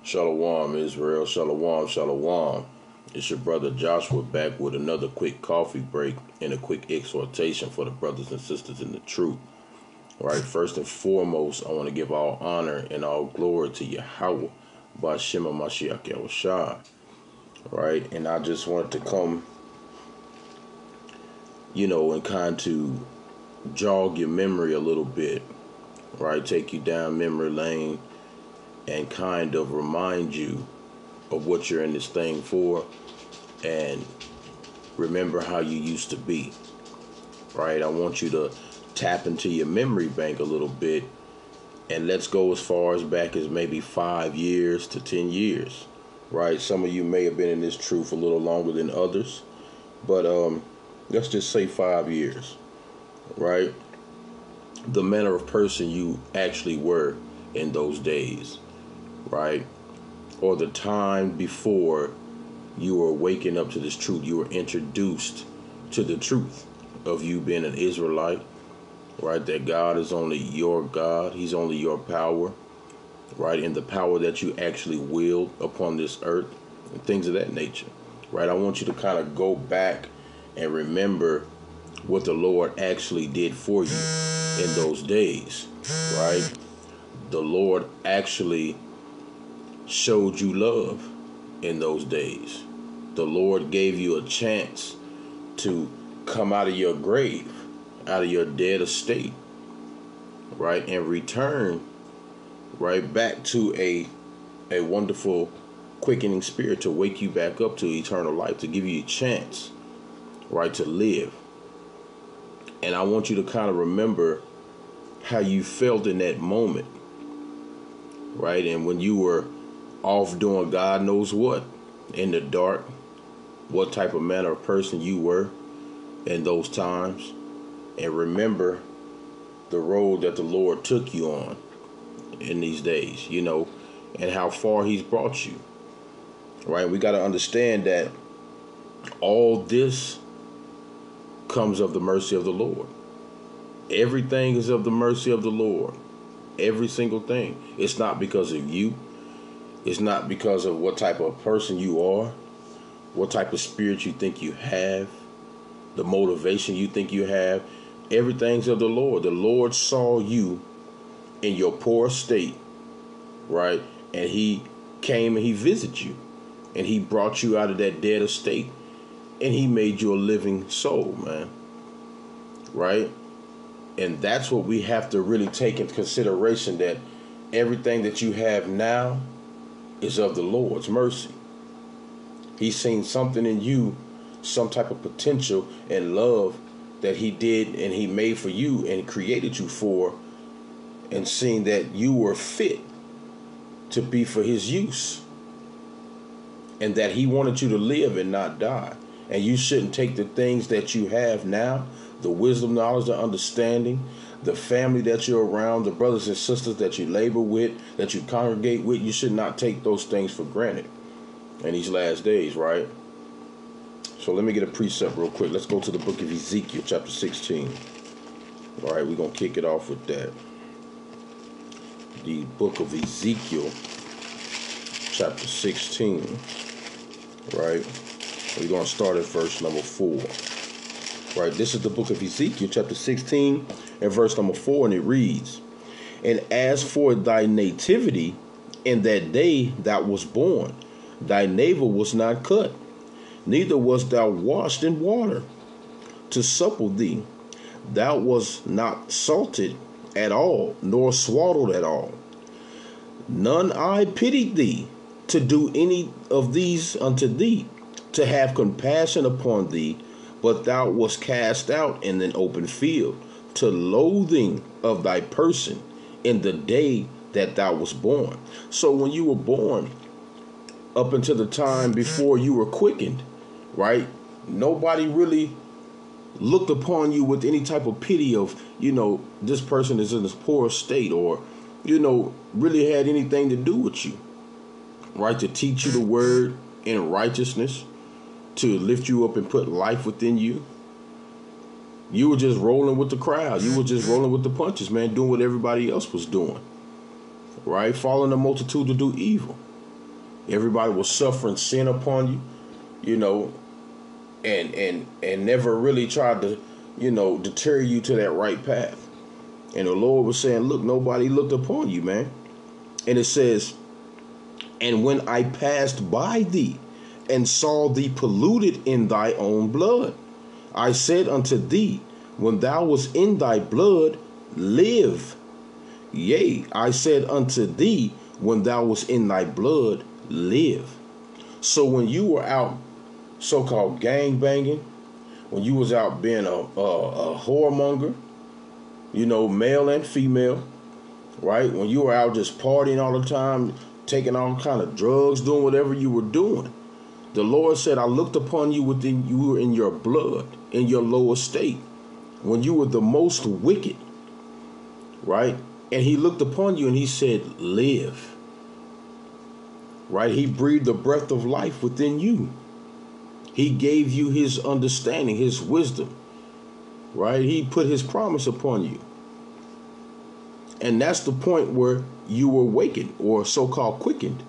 Shalom, Israel. Shalom, shalom. It's your brother Joshua back with another quick coffee break and a quick exhortation for the brothers and sisters in the truth. All right, first and foremost, I want to give all honor and all glory to Yahweh, Ba'Shem Mashiach Yahushua. All right, and I just wanted to come, and kind to jog your memory a little bit, right? Take you down memory lane and kind of remind you of what you're in this thing for and remember how you used to be, right? I want you to tap into your memory bank a little bit and let's go as far as back as maybe 5 years to 10 years, right? Some of you may have been in this truth a little longer than others, but let's just say 5 years, right? The manner of person you actually were in those days, right? Or the time before you were waking up to this truth, you were introduced to the truth of you being an Israelite, right? That God is only your God, He's only your power, right? And the power that you actually wield upon this earth and things of that nature, right? I want you to kind of go back and remember what the Lord actually did for you in those days, right? The Lord actually showed you love in those days. The Lord gave you a chance to come out of your grave, out of your dead estate, right, and return right back to a wonderful quickening spirit to wake you back up to eternal life, to give you a chance, right, to live. And I want you to kind of remember how you felt in that moment, right? And when you were off doing God knows what in the dark, what type of manner of person you were in those times, and remember the road that the Lord took you on in these days, and how far He's brought you, right? We got to understand that all this comes of the mercy of the Lord. Everything is of the mercy of the Lord. Every single thing. It's not because of you. It's not because of what type of person you are, what type of spirit you think you have, the motivation you think you have. Everything's of the Lord. The Lord saw you in your poor state, right? And He came and He visited you. And He brought you out of that dead estate. And He made you a living soul, man. Right? And that's what we have to really take into consideration, that everything that you have now is of the Lord's mercy. He's seen something in you, some type of potential and love that He did and He made for you and created you for, and seeing that you were fit to be for His use, and that He wanted you to live and not die. And you shouldn't take the things that you have now, the wisdom, knowledge, the understanding, the family that you're around, the brothers and sisters that you labor with, that you congregate with, you should not take those things for granted in these last days, right? So let me get a precept real quick. Let's go to the book of Ezekiel, chapter 16. All right, we're going to kick it off with that. The book of Ezekiel, chapter 16, right? We're going to start at verse number 4. Right, this is the book of Ezekiel, chapter 16, and verse number 4, and it reads, "And as for thy nativity, in that day thou was born, thy navel was not cut, neither was thou washed in water to supple thee. Thou was not salted at all, nor swaddled at all. None eye pitied thee to do any of these unto thee, to have compassion upon thee, but thou wast cast out in an open field, to loathing of thy person in the day that thou was born." So when you were born, up until the time before you were quickened, right, nobody really looked upon you with any type of pity of, this person is in this poor state, or, really had anything to do with you, right, to teach you the word in righteousness, to lift you up and put life within you. You were just rolling with the crowd. You were just rolling with the punches, man, doing what everybody else was doing, right? Following the multitude to do evil. Everybody was suffering sin upon you, you know, and never really tried to, deter you to that right path. And the Lord was saying, look, nobody looked upon you, man. And it says, and when I passed by thee and saw thee polluted in thy own blood, I said unto thee, when thou was in thy blood, live. Yea, I said unto thee, when thou was in thy blood, live. So when you were out so-called gang banging, when you was out being a whoremonger, male and female, right? When you were out just partying all the time, taking all kind of drugs, doing whatever you were doing, the Lord said, I looked upon you you were in your blood, in your lower state, when you were the most wicked, right? And he looked upon you and he said, live, right? He breathed the breath of life within you. He gave you his understanding, his wisdom, right? He put his promise upon you. And that's the point where you were awakened, or so-called quickened.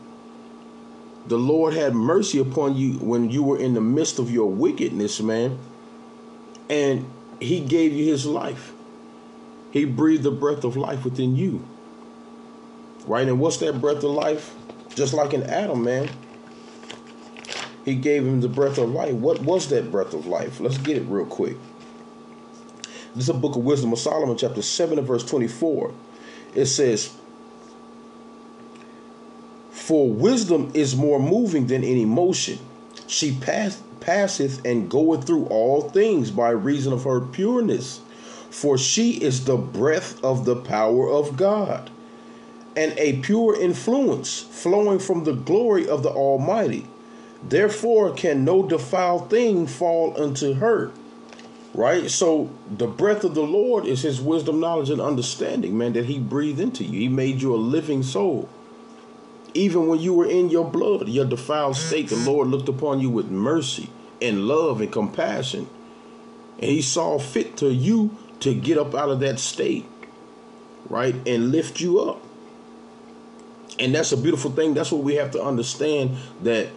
The Lord had mercy upon you when you were in the midst of your wickedness, man. And he gave you his life. He breathed the breath of life within you. Right? And what's that breath of life? Just like in Adam, man. He gave him the breath of life. What was that breath of life? Let's get it real quick. This is a book of Wisdom of Solomon, chapter 7 and verse 24. It says, for wisdom is more moving than any motion. She passeth and goeth through all things by reason of her pureness. For she is the breath of the power of God, and a pure influence flowing from the glory of the Almighty. Therefore can no defiled thing fall unto her. Right? So the breath of the Lord is his wisdom, knowledge, and understanding, man, that he breathed into you. He made you a living soul. Even when you were in your blood, your defiled state, the Lord looked upon you with mercy and love and compassion. And he saw fit to you to get up out of that state, right, and lift you up. And that's a beautiful thing. That's what we have to understand, that,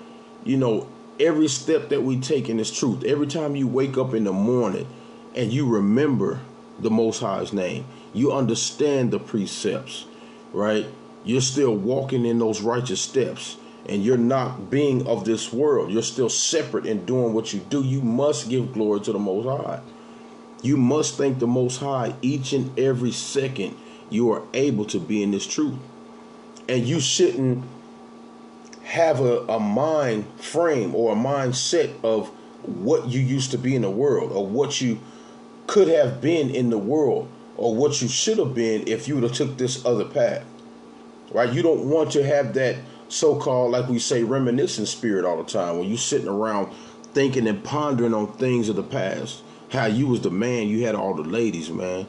every step that we take in this truth, every time you wake up in the morning and you remember the Most High's name, you understand the precepts, right? You're still walking in those righteous steps, and you're not being of this world. You're still separate in doing what you do. You must give glory to the Most High. You must thank the Most High each and every second you are able to be in this truth. And you shouldn't have a mind frame or a mindset of what you used to be in the world, or what you could have been in the world, or what you should have been if you would have took this other path. Right? You don't want to have that so-called, like we say, reminiscent spirit all the time, when you're sitting around thinking and pondering on things of the past. How you was the man, you had all the ladies, man.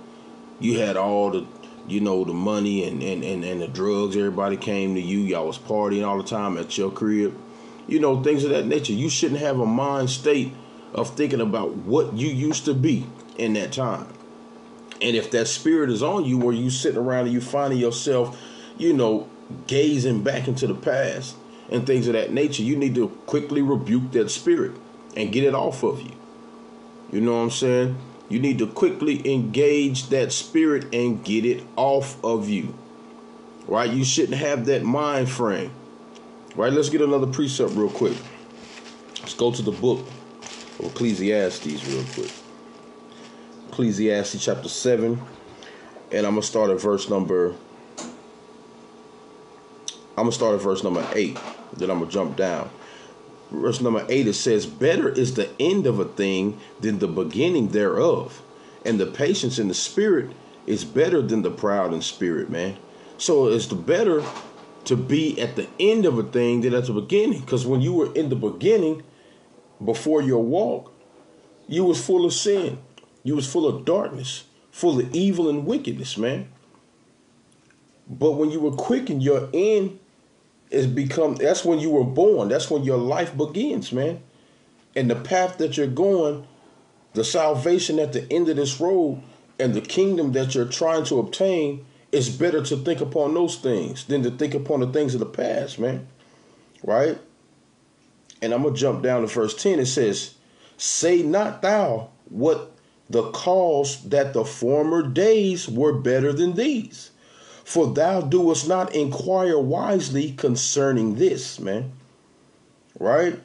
You had all the, the money and the drugs. Everybody came to you. Y'all was partying all the time at your crib. Things of that nature. You shouldn't have a mind state of thinking about what you used to be in that time. And if that spirit is on you, where you sitting around and you finding yourself, gazing back into the past and things of that nature, you need to quickly rebuke that spirit and get it off of you. You know what I'm saying? You need to quickly engage that spirit and get it off of you. Right? You shouldn't have that mind frame. Right? Let's get another precept real quick. Let's go to the book of Ecclesiastes real quick. Ecclesiastes chapter 7. And I'm going to start at verse number 8. Then I'm going to jump down. Verse number 8, it says, better is the end of a thing than the beginning thereof. And the patience in the spirit is better than the proud in spirit, man. So it's better to be at the end of a thing than at the beginning. Because when you were in the beginning, before your walk, you was full of sin. You was full of darkness, full of evil and wickedness, man. But when you were quickened, your end that's when you were born. That's when your life begins, man. And the path that you're going, the salvation at the end of this road, and the kingdom that you're trying to obtain, it's better to think upon those things than to think upon the things of the past, man. right? And I'm going to jump down to verse 10. It says, say not thou what the cause that the former days were better than these. For thou doest not inquire wisely concerning this, man. Right?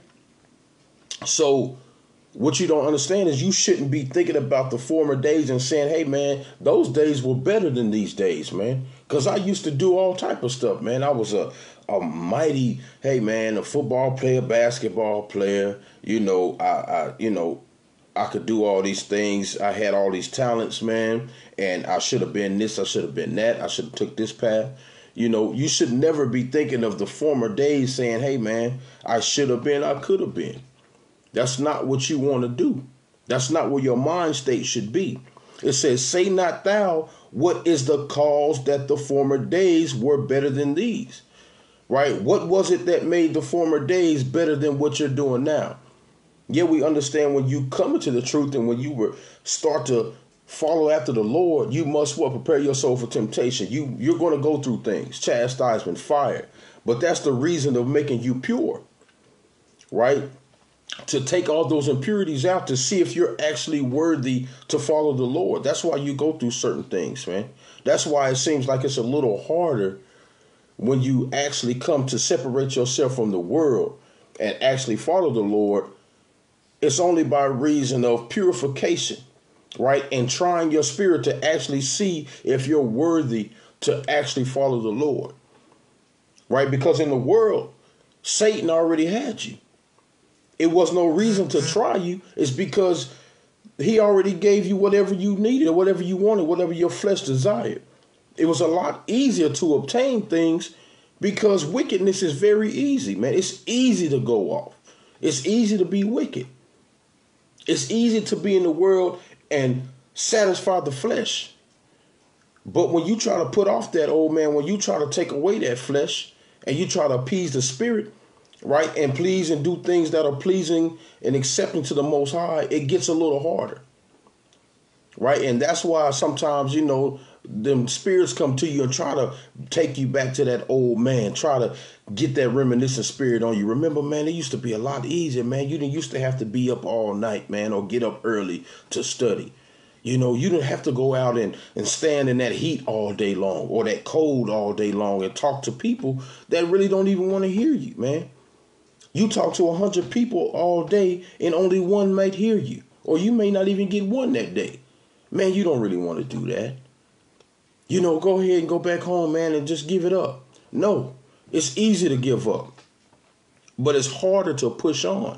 So what you don't understand is you shouldn't be thinking about the former days and saying, hey, man, those days were better than these days, man. Because I used to do all type of stuff, man. I was a mighty, hey, man, a football player, basketball player. I could do all these things. I had all these talents, man. And I should have been this. I should have been that. I should have took this path. You should never be thinking of the former days saying, hey, man, I should have been, I could have been. That's not what you want to do. That's not where your mind state should be. It says, say not thou, what is the cause that the former days were better than these? Right? What was it that made the former days better than what you're doing now? Yeah, we understand when you come into the truth and when you start to follow after the Lord, you must prepare your soul for temptation. You're going to go through things, chastisement, fire. But that's the reason of making you pure, right? To take all those impurities out to see if you're actually worthy to follow the Lord. That's why you go through certain things, man. That's why it seems like it's a little harder when you actually come to separate yourself from the world and actually follow the Lord. It's only by reason of purification, right? And trying your spirit to actually see if you're worthy to actually follow the Lord, right? Because in the world, Satan already had you. It was no reason to try you. It's because he already gave you whatever you needed, or whatever you wanted, whatever your flesh desired. It was a lot easier to obtain things because wickedness is very easy, man. It's easy to go off. It's easy to be wicked. It's easy to be in the world and satisfy the flesh. But when you try to put off that old man, when you try to take away that flesh and you try to appease the spirit, right, and please and do things that are pleasing and accepting to the Most High, it gets a little harder, right? And that's why sometimes, them spirits come to you and try to take you back to that old man, try to get that reminiscent spirit on you. Remember, man, it used to be a lot easier, man. You didn't used to have to be up all night, man, or get up early to study. You didn't have to go out and stand in that heat all day long or that cold all day long and talk to people that really don't even want to hear you, man. You talk to 100 people all day and only one might hear you, or you may not even get one that day. Man, you don't really want to do that. Go ahead and go back home, man, and just give it up. No, it's easy to give up, but it's harder to push on.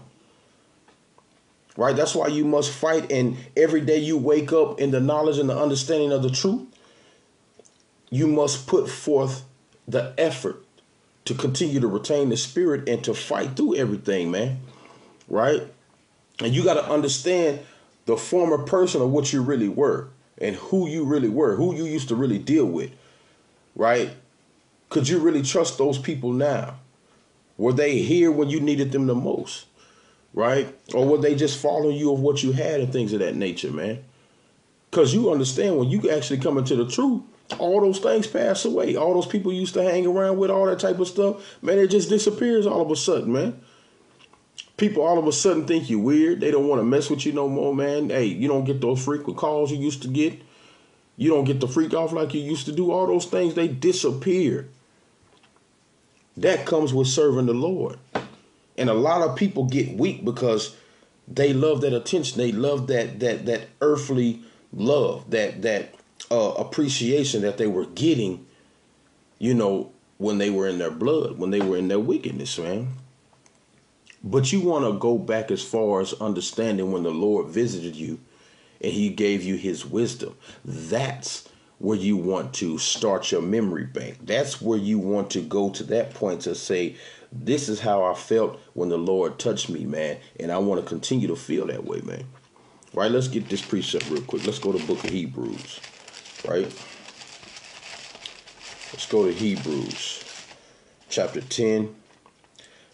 Right? That's why you must fight. And every day you wake up in the knowledge and the understanding of the truth, you must put forth the effort to continue to retain the spirit and to fight through everything, man. Right? And you got to understand the former person of what you really were and who you really were, who you used to really deal with. Right? Could you really trust those people now? Were they here when you needed them the most? Right? Or were they just following you of what you had and things of that nature, man? Because you understand when you actually come into the truth, all those things pass away. All those people you used to hang around with, all that type of stuff, man, it just disappears all of a sudden, man. People all of a sudden think you're weird. They don't want to mess with you no more, man. Hey, you don't get those frequent calls you used to get. You don't get the freak off like you used to do. All those things, they disappear. That comes with serving the Lord. And a lot of people get weak because they love that attention. They love that earthly love, that appreciation that they were getting, when they were in their blood, when they were in their wickedness, man. But you want to go back as far as understanding when the Lord visited you and he gave you his wisdom. That's where you want to start your memory bank. That's where you want to go to that point to say, this is how I felt when the Lord touched me, man. And I want to continue to feel that way, man. Right? Let's get this precept real quick. Let's go to the book of Hebrews. Right? Let's go to Hebrews chapter 10.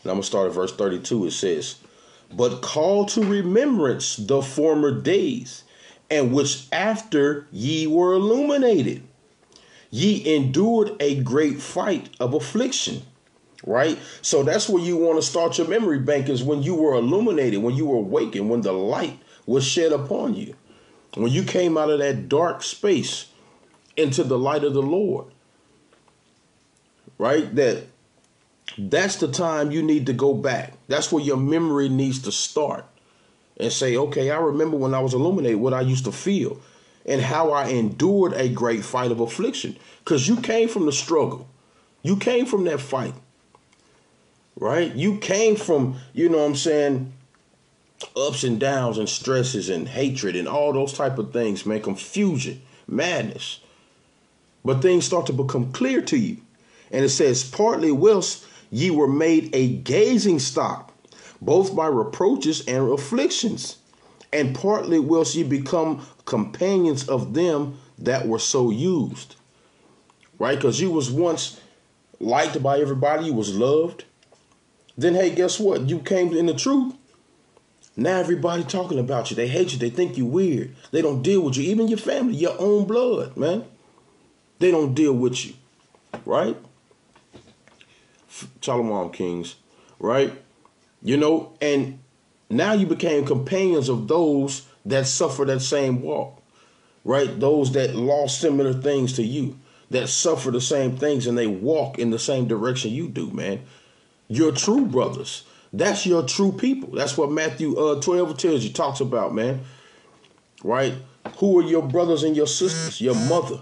And I'm going to start at verse 32. It says, but call to remembrance the former days, and which after ye were illuminated, ye endured a great fight of affliction, right? So that's where you want to start your memory bank, is when you were illuminated, when you were awakened, when the light was shed upon you, when you came out of that dark space into the light of the Lord, right? That's the time you need to go back. That's where your memory needs to start and say, okay, I remember when I was illuminated, what I used to feel and how I endured a great fight of affliction. Because you came from the struggle. You came from that fight, right? You came from, you know what I'm saying, ups and downs and stresses and hatred and all those type of things, man, confusion, madness. But things start to become clear to you. And it says, partly whilst ye were made a gazing stock, both by reproaches and afflictions, and partly whilst ye become companions of them that were so used. Right? Because you was once liked by everybody, you was loved. Then, hey, guess what? You came in the truth. Now everybody talking about you. They hate you. They think you weird. They don't deal with you. Even your family, your own blood, man. They don't deal with you. Right? Shalom, kings. Right? You know, and now you became companions of those that suffer that same walk. Right? Those that lost similar things to you, that suffer the same things, and they walk in the same direction you do, man. Your true brothers. That's your true people. That's what Matthew 12 tells you, talks about, man. Right? Who are your brothers and your sisters? Your mother.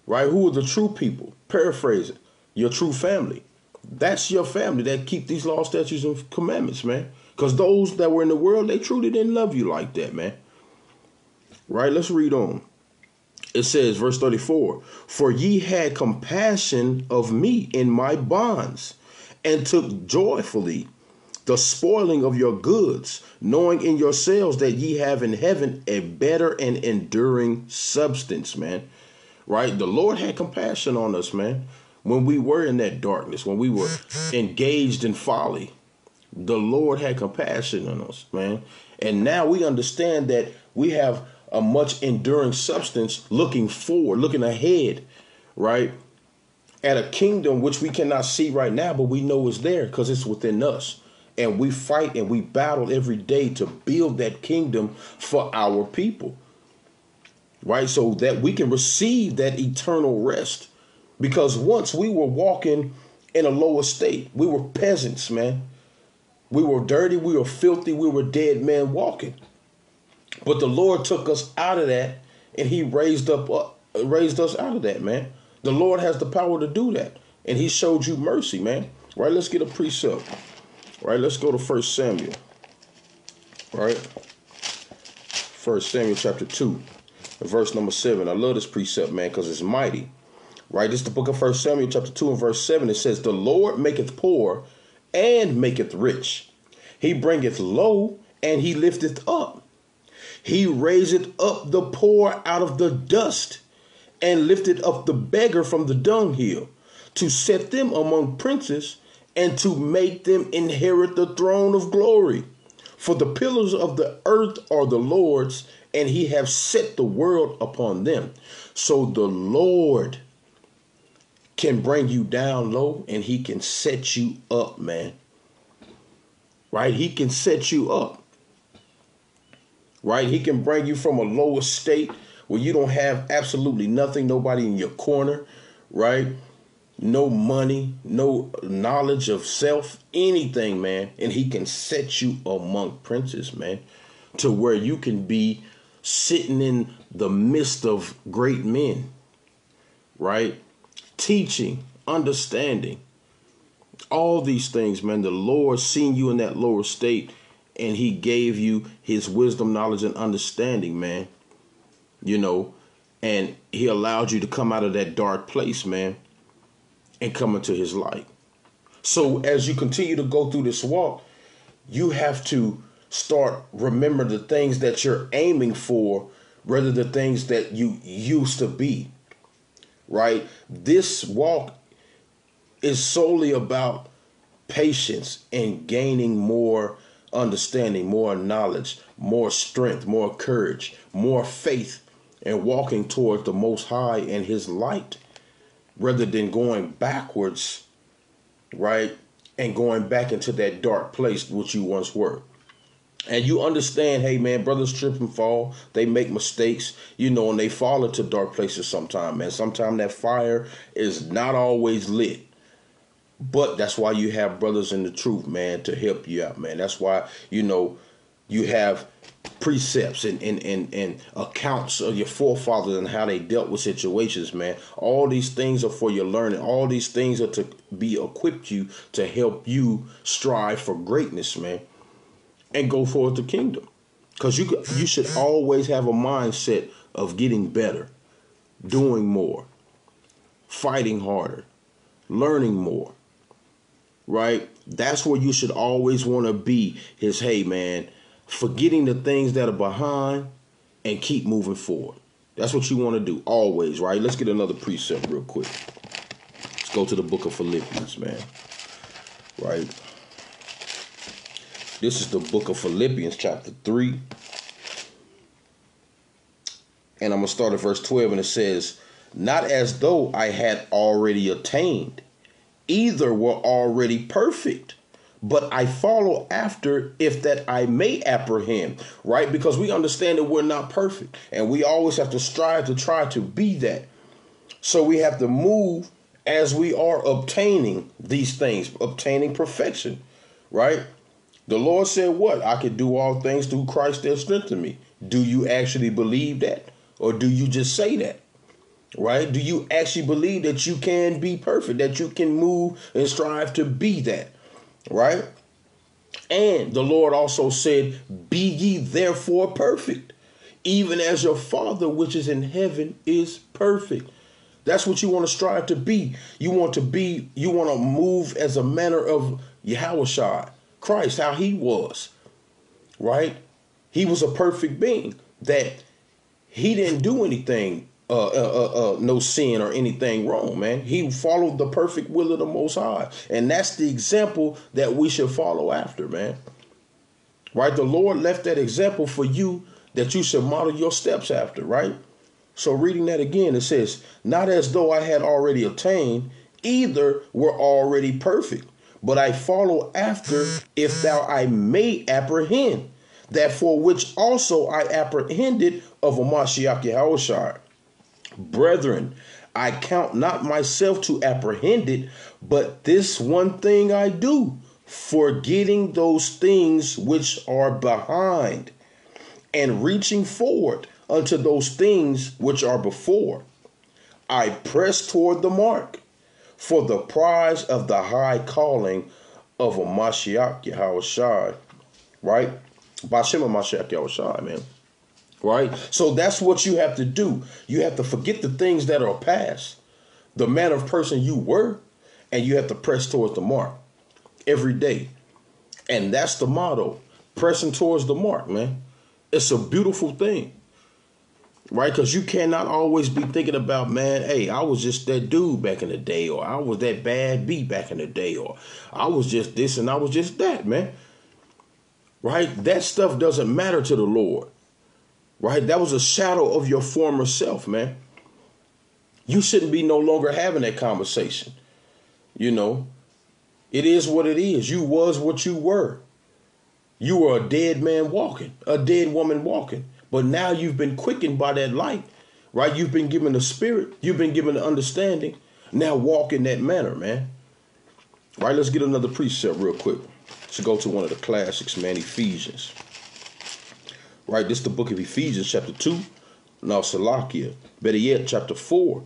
Right? Who are the true people? Paraphrase it. Your true family. That's your family that keep these laws, statutes, and commandments, man. Because those that were in the world, they truly didn't love you like that, man. Right? Let's read on. It says, verse 34, for ye had compassion of me in my bonds, and took joyfully the spoiling of your goods, knowing in yourselves that ye have in heaven a better and enduring substance, man. Right? The Lord had compassion on us, man. When we were in that darkness, when we were engaged in folly, the Lord had compassion on us, man. And now we understand that we have a much enduring substance, looking forward, looking ahead, right? At a kingdom which we cannot see right now, but we know is there because it's within us. And we fight and we battle every day to build that kingdom for our people, right? So that we can receive that eternal rest. Because once we were walking in a lower state, we were peasants, man. We were dirty, we were filthy, we were dead men walking. But the Lord took us out of that, and he raised us out of that, man. The Lord has the power to do that, and he showed you mercy, man. Right? Let's get a precept. Right? Let's go to 1 Samuel. Right? 1 Samuel chapter 2, verse number 7. I love this precept, man, because it's mighty. Right? This is the book of 1 Samuel chapter 2 and verse 7. It says, the Lord maketh poor and maketh rich. He bringeth low and he lifteth up. He raiseth up the poor out of the dust and lifted up the beggar from the dunghill, to set them among princes and to make them inherit the throne of glory. For the pillars of the earth are the Lord's, and he hath set the world upon them. So the Lord can bring you down low and he can set you up, man. Right? He can set you up. Right? He can bring you from a lower state where you don't have absolutely nothing, nobody in your corner, right? No money, no knowledge of self, anything, man. And he can set you among princes, man, to where you can be sitting in the midst of great men, right? Teaching, understanding, all these things, man. The Lord seen you in that lower state, and he gave you his wisdom, knowledge, and understanding, man. You know, and he allowed you to come out of that dark place, man, and come into his light. So as you continue to go through this walk, you have to start remember the things that you're aiming for, rather the things that you used to be, right? This walk is solely about patience and gaining more understanding, more knowledge, more strength, more courage, more faith, and walking toward the Most High and his light, rather than going backwards right? And going back into that dark place which you once were. And you understand, hey man, brothers trip and fall. They make mistakes, and they fall into dark places sometime, man. Sometimes that fire is not always lit. But that's why you have brothers in the truth, man, to help you out, man. That's why, you have precepts and accounts of your forefathers and how they dealt with situations, man. All these things are for your learning. All these things are to be equipped you to help you strive for greatness, man, and go forward the kingdom. Because you should always have a mindset of getting better, doing more, fighting harder, learning more, right? That's where you should always want to be is, hey, man, forgetting the things that are behind and keep moving forward. That's what you want to do always, right? Let's get another precept real quick. Let's go to the book of Philippians, man, right? This is the book of Philippians, chapter 3. And I'm going to start at verse 12, and it says, not as though I had already attained, either were already perfect, but I follow after, if that I may apprehend, right? Because we understand that we're not perfect, and we always have to strive to try to be that. So we have to move as we are obtaining these things, obtaining perfection, right? The Lord said what? I can do all things through Christ that strengthen me. Do you actually believe that? Or do you just say that? Right? Do you actually believe that you can be perfect, that you can move and strive to be that? Right? And the Lord also said, be ye therefore perfect, even as your Father which is in heaven is perfect. That's what you want to strive to be. You want to move as a manner of Yahushua, Christ, how he was. Right? He was a perfect being, that he didn't do anything, no sin or anything wrong, man. He followed the perfect will of the Most High. And that's the example that we should follow after, man. Right? The Lord left that example for you that you should model your steps after, right? So reading that again, it says, not as though I had already attained, either were already perfect, but I follow after, if thou I may apprehend, that for which also I apprehended of a Mashiach Yahushua. Brethren, I count not myself to apprehend it, but this one thing I do, forgetting those things which are behind, and reaching forward unto those things which are before. I press toward the mark for the prize of the high calling of a Mashiach Yahushua, right? Bashem Mashiach Yahushua, man. Right? So that's what you have to do. You have to forget the things that are past, the manner of person you were, and you have to press towards the mark every day. And that's the motto, pressing towards the mark, man. It's a beautiful thing, right? Because you cannot always be thinking about, man, hey, I was just that dude back in the day, or I was that bad B back in the day, or I was just this and I was just that, man. Right? That stuff doesn't matter to the Lord. Right? That was a shadow of your former self, man. You shouldn't be no longer having that conversation. It is what it is. You was what you were. You were a dead man walking, a dead woman walking. But now you've been quickened by that light, right? You've been given the spirit. You've been given the understanding. Now walk in that manner, man. Right? Let's get another precept real quick. Let's go to one of the classics, man, Ephesians. Right, this is the book of Ephesians, chapter 2. Now, Salakia, better yet, chapter 4,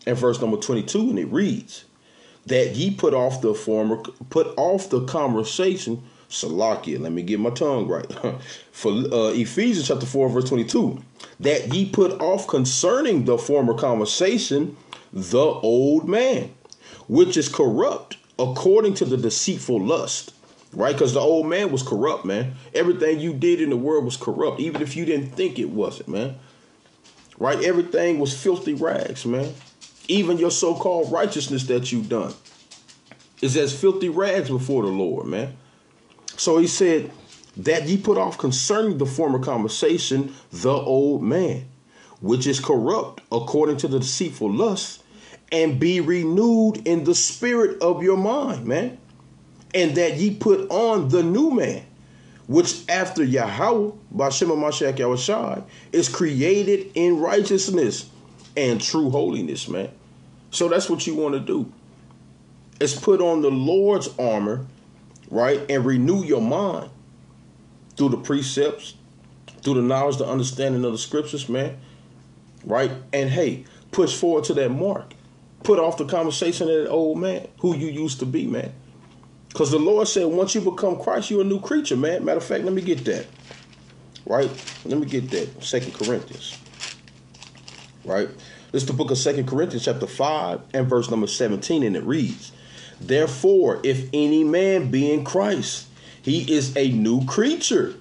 and verse number 22, and it reads, that ye put off the conversation, Salakia, let me get my tongue right, for Ephesians chapter 4, verse 22, that ye put off concerning the former conversation, the old man, which is corrupt according to the deceitful lust. Right? Because the old man was corrupt, man. Everything you did in the world was corrupt, even if you didn't think it wasn't, man. Right? Everything was filthy rags, man. Even your so-called righteousness that you've done is as filthy rags before the Lord, man. So he said that ye put off concerning the former conversation, the old man, which is corrupt according to the deceitful lust, and be renewed in the spirit of your mind, man. And that ye put on the new man, which after Yahweh, B'Shem HaMashiach Yahushai, is created in righteousness and true holiness, man. So that's what you want to do. Is put on the Lord's armor, right? And renew your mind through the precepts, through the knowledge, the understanding of the scriptures, man. Right? And hey, push forward to that mark. Put off the conversation of that old man, who you used to be, man. Because the Lord said, once you become Christ, you're a new creature, man. Matter of fact, let me get that. Right? Let me get that. 2 Corinthians. Right? This is the book of 2 Corinthians chapter 5 and verse number 17. And it reads, therefore, if any man be in Christ, he is a new creature.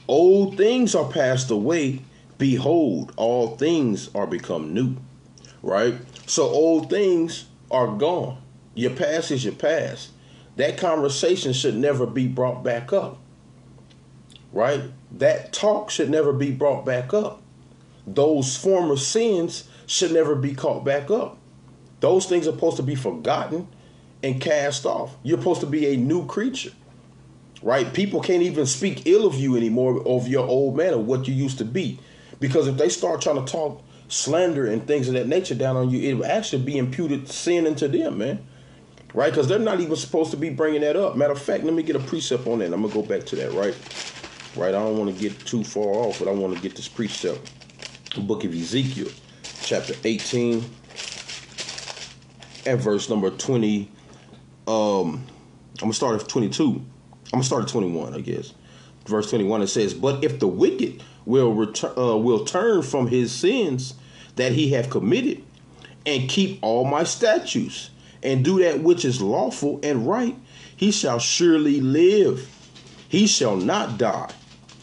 Old things are passed away. Behold, all things are become new. Right? So old things are gone. Your past is your past. That conversation should never be brought back up. Right? That talk should never be brought back up. Those former sins should never be caught back up. Those things are supposed to be forgotten and cast off. You're supposed to be a new creature. Right? People can't even speak ill of you anymore, of your old man, or what you used to be. Because if they start trying to talk slander and things of that nature down on you, it will actually be imputed sin into them, man. Right? Because they're not even supposed to be bringing that up. Matter of fact, let me get a precept on that. I'm going to go back to that, right? Right? I don't want to get too far off, but I want to get this precept. The book of Ezekiel, chapter 18, and verse number 20. I'm going to start at 22. I'm going to start at 21, I guess. Verse 21, it says, but if the wicked will turn from his sins that he hath committed, and keep all my statutes, and do that which is lawful and right, he shall surely live. He shall not die.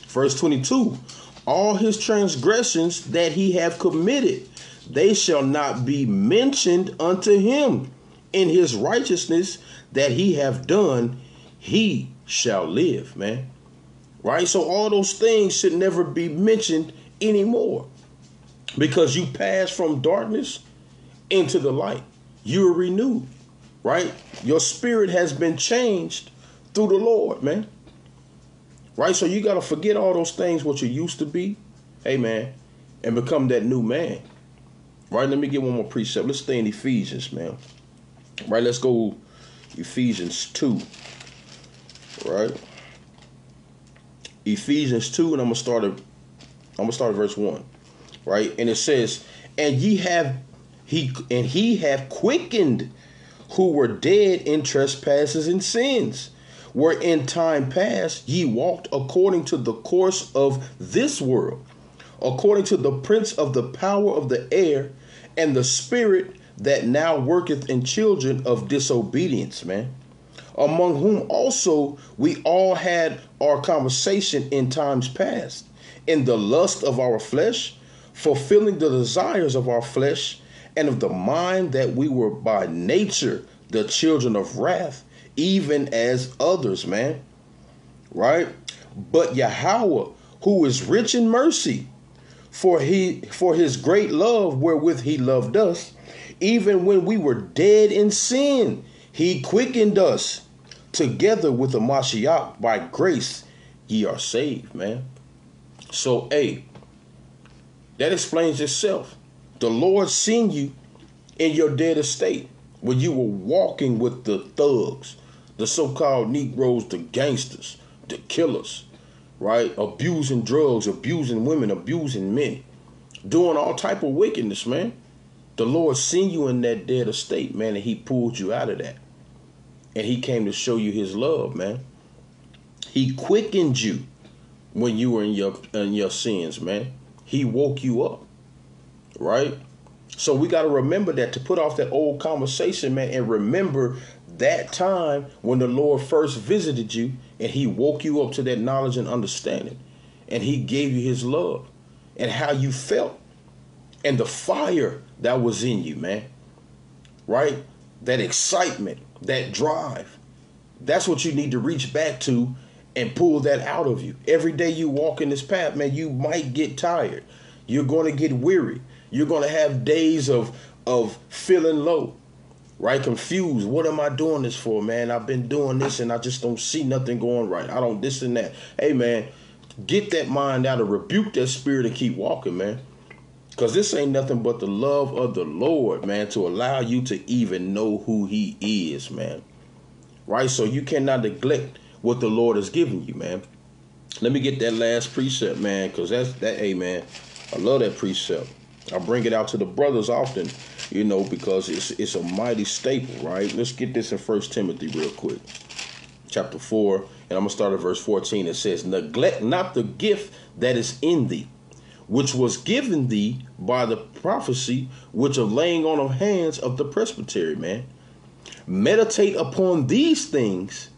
Verse 22, all his transgressions that he hath committed, they shall not be mentioned unto him. In his righteousness that he hath done, he shall live, man. Right? So all those things should never be mentioned anymore, because you pass from darkness into the light. You're renewed, right? Your spirit has been changed through the Lord, man. Right? So you got to forget all those things, what you used to be, hey, man, and become that new man. Right? Let me get one more precept. Let's stay in Ephesians, man. Right? Let's go Ephesians 2. Right? Ephesians 2, and I'm gonna start at verse 1. Right? And it says, and he hath quickened who were dead in trespasses and sins, where in time past ye walked according to the course of this world, according to the prince of the power of the air, and the spirit that now worketh in children of disobedience, man. Among whom also we all had our conversation in times past, in the lust of our flesh, fulfilling the desires of our flesh, and of the mind, that we were by nature the children of wrath, even as others, man. Right? But Yahweh, who is rich in mercy, for his great love wherewith he loved us, even when we were dead in sin, he quickened us. Together with the Mashiach, by grace ye are saved, man. So, hey, that explains itself. The Lord seen you in your dead estate, when you were walking with the thugs, the so-called Negroes, the gangsters, the killers, right? Abusing drugs, abusing women, abusing men, doing all type of wickedness, man. The Lord seen you in that dead estate, man, and he pulled you out of that. And he came to show you his love, man. He quickened you when you were in your sins, man. He woke you up, right? So we got to remember that, to put off that old conversation, man, and remember that time when the Lord first visited you and he woke you up to that knowledge and understanding. And he gave you his love and how you felt and the fire that was in you, man. Right? That excitement, that drive. That's what you need to reach back to and pull that out of you. Every day you walk in this path, man, you might get tired. You're going to get weary. You're going to have days of of feeling low, right? Confused. What am I doing this for, man? I've been doing this and I just don't see nothing going right. I don't this and that. Hey, man, get that mind out and rebuke that spirit and keep walking, man. Because this ain't nothing but the love of the Lord, man, to allow you to even know who he is, man. Right? So you cannot neglect what the Lord has given you, man. Let me get that last precept, man, because hey, man, I love that precept. I bring it out to the brothers often, because it's a mighty staple, right? Let's get this in 1 Timothy real quick. Chapter 4, and I'm going to start at verse 14. It says, neglect not the gift that is in thee, which was given thee by the prophecy which of laying on of hands of the presbytery, man. Meditate upon these things,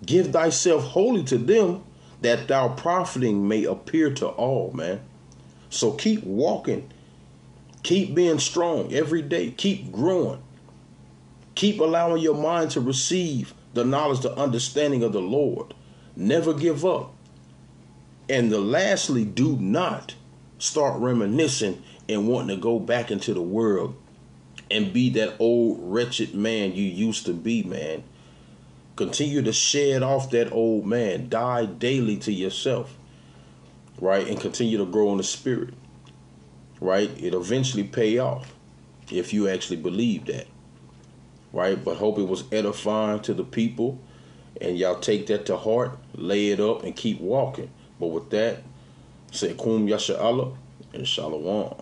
give thyself wholly to them, that thou profiting may appear to all, man. So keep walking, keep being strong every day, keep growing, keep allowing your mind to receive the knowledge, the understanding of the Lord. Never give up. And lastly, do not start reminiscing and wanting to go back into the world and be that old wretched man you used to be, man. Continue to shed off that old man. Die daily to yourself, right? And continue to grow in the spirit, right? It'll eventually pay off if you actually believe that, right? But hope it was edifying to the people and y'all take that to heart, lay it up and keep walking. But with that, say Kum Yasha Allah and Shalom.